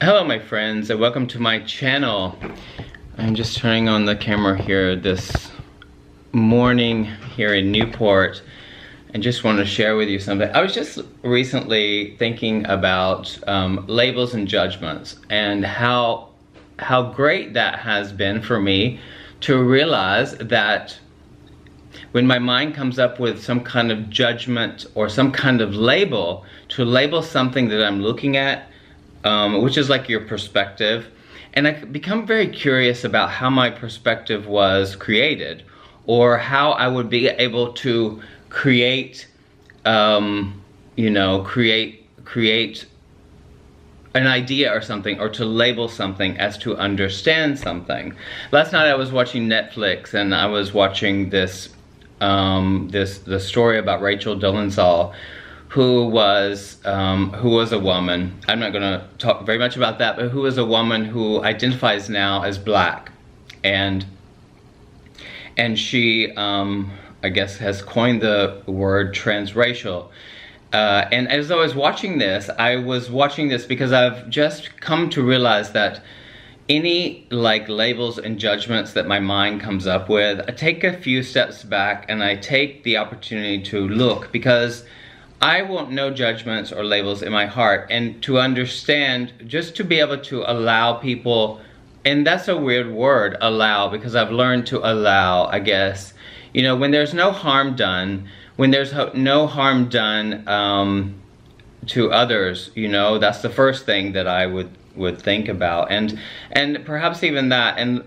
Hello my friends and welcome to my channel. I'm just turning on the camera here this morning here in Newport and just want to share with you something. I was just recently thinking about labels and judgments and how great that has been for me to realize that when my mind comes up with some kind of judgment or some kind of label, to label something that I'm looking at, which is like your perspective, and I become very curious about how my perspective was created, or how I would be able to create, create an idea or something, or to label something as to understand something. Last night I was watching Netflix and I was watching this, the story about Rachel Dolezal, who was a woman. I'm not going to talk very much about that, but who is a woman who identifies now as black, and she I guess has coined the word transracial. And as I was watching this, I was watching this because I've just come to realize that any labels and judgments that my mind comes up with, I take a few steps back and I take the opportunity to look, because I want no judgments or labels in my heart, and to understand, just to be able to allow people, and that's a weird word, allow, because I've learned to allow, I guess, when there's no harm done, when there's no harm done to others, that's the first thing that I would think about, and perhaps even that, and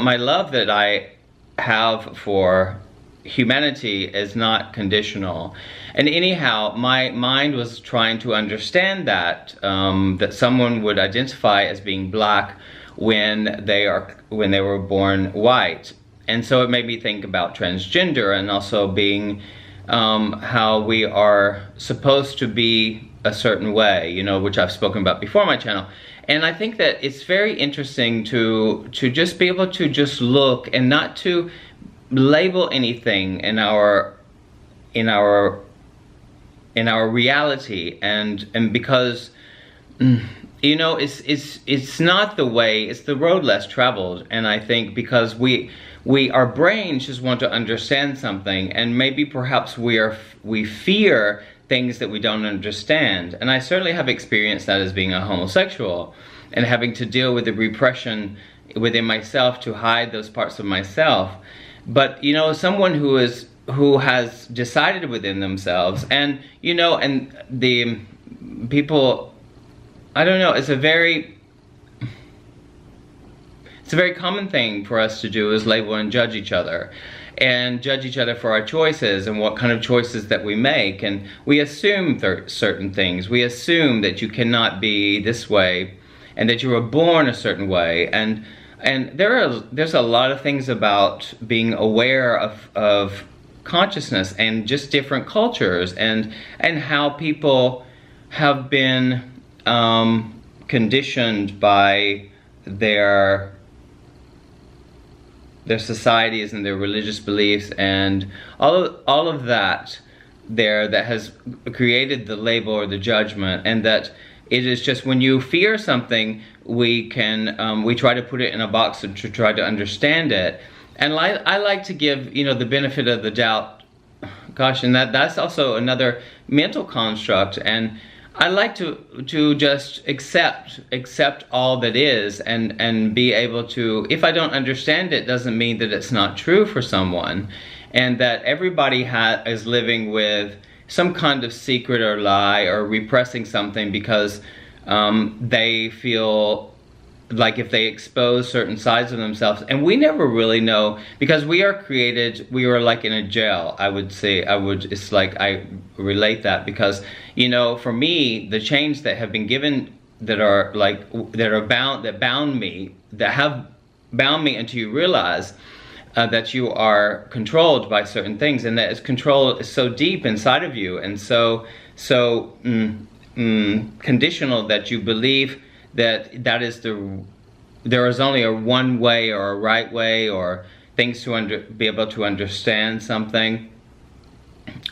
my love that I have for humanity is not conditional. And anyhow, my mind was trying to understand that that someone would identify as being black when they were born white. And so it made me think about transgender, and also being how we are supposed to be a certain way, which I've spoken about before on my channel. And I think that it's very interesting to just be able to just look and not to label anything in our reality, and because it's not the way, it's the road less traveled. And I think because our brains just want to understand something, and maybe perhaps we fear things that we don't understand. And I certainly have experienced that as being a homosexual, and having to deal with the repression within myself to hide those parts of myself. But someone who has decided within themselves, and and the people, I don't know, it's a very common thing for us to do, is label and judge each other, and judge each other for our choices and what kind of choices that we make. And we assume certain things. We assume that you cannot be this way, and that you were born a certain way. And there's a lot of things about being aware of consciousness, and just different cultures, and how people have been conditioned by their societies and their religious beliefs, and all of that that has created the label or the judgment. And that it is just, when you fear something, we try to put it in a box to try to understand it. And I like to give the benefit of the doubt. Gosh, and that's also another mental construct. And I like to just accept all that is, and be able to, if I don't understand it, doesn't mean that it's not true for someone, and that everybody is living with some kind of secret or lie, or repressing something because they feel like if they expose certain sides of themselves, and we never really know, because we are like in a jail. It's like I relate that, because for me, the chains that have been given, that have bound me until you realize that you are controlled by certain things, and that control is so deep inside of you, and so conditional, that you believe that there is only a one way, or a right way, or things to be able to understand something.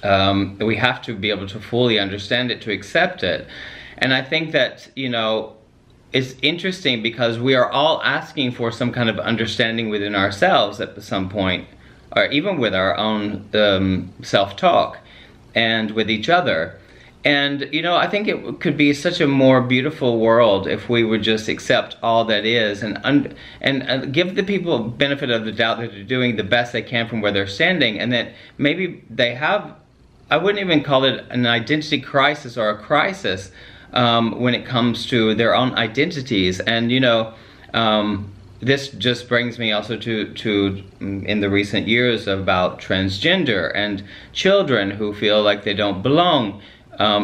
We have to be able to fully understand it to accept it. And I think that, it's interesting because we are all asking for some kind of understanding within ourselves at some point, or even with our own self-talk and with each other. And, you know, I think it could be such a more beautiful world if we would just accept all that is and give the people benefit of the doubt that they're doing the best they can from where they're standing, and that maybe they have, I wouldn't even call it an identity crisis or a crisis when it comes to their own identities. And, you know, this just brings me also to in the recent years about transgender and children who feel like they don't belong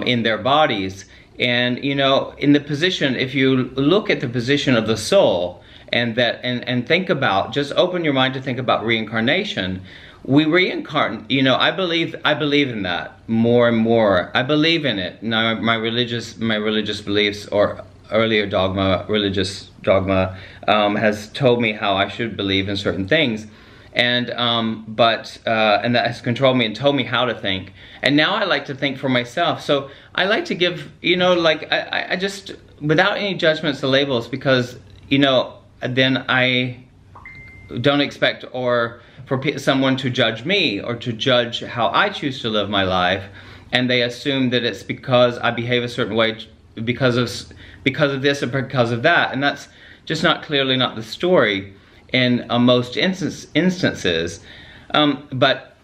in their bodies. And, you know, in the position, if you look at the position of the soul and that and think about, just open your mind to think about reincarnation. We reincarnate, you know, I believe in that more and more. I believe in it. Now my religious beliefs or earlier religious dogma has told me how I should believe in certain things. And and that has controlled me and told me how to think. And now I like to think for myself. So I like to give, you know, like I just, without any judgments or labels, because, you know, then I don't expect for someone to judge me or to judge how I choose to live my life, and they assume that it's because I behave a certain way because of this or because of that, and that's just clearly not the story in most instances. But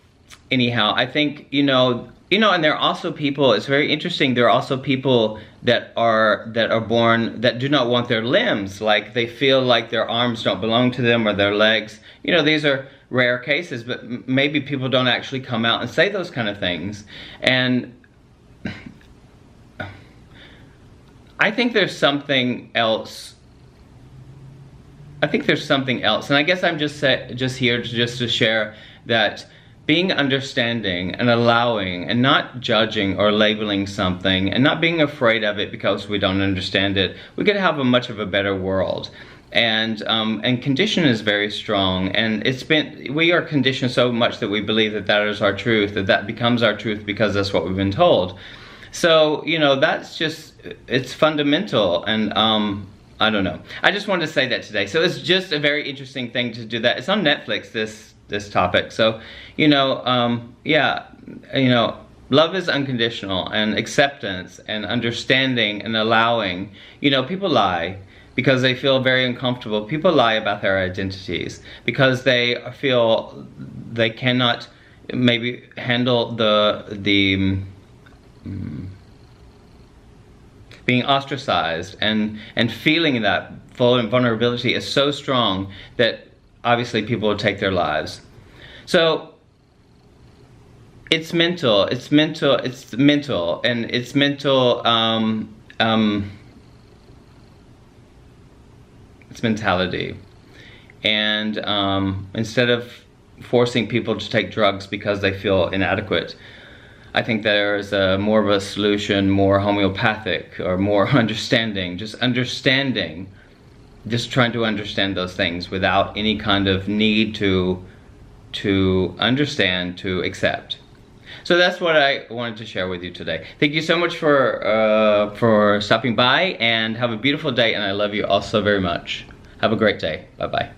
anyhow, I think, you know, and there are also people, it's very interesting, there are also people that are born that do not want their limbs, like they feel like their arms don't belong to them or their legs. You know, these are rare cases, but maybe people don't actually come out and say those kind of things. And I think there's something else. I think there's something else, and I guess I'm just here to share that being understanding and allowing and not judging or labeling something and not being afraid of it because we don't understand it, we could have a much of a better world. And condition is very strong, and we are conditioned so much that we believe that is our truth, that becomes our truth because that's what we've been told. So, you know, that's just, it's fundamental. And I don't know, I just wanted to say that today. So it's just a very interesting thing to do that. It's on Netflix, this topic. So, you know, yeah, you know, love is unconditional, and acceptance and understanding and allowing. You know, people lie because they feel very uncomfortable. People lie about their identities because they feel they cannot maybe handle the being ostracized, and feeling that vulnerability is so strong that obviously people will take their lives. So it's mental, it's mentality. And instead of forcing people to take drugs because they feel inadequate, I think there's more of a solution, more homeopathic or more understanding, just trying to understand those things without any kind of need to understand, to accept. So that's what I wanted to share with you today. Thank you so much for stopping by, and have a beautiful day, and I love you all so very much. Have a great day. Bye-bye.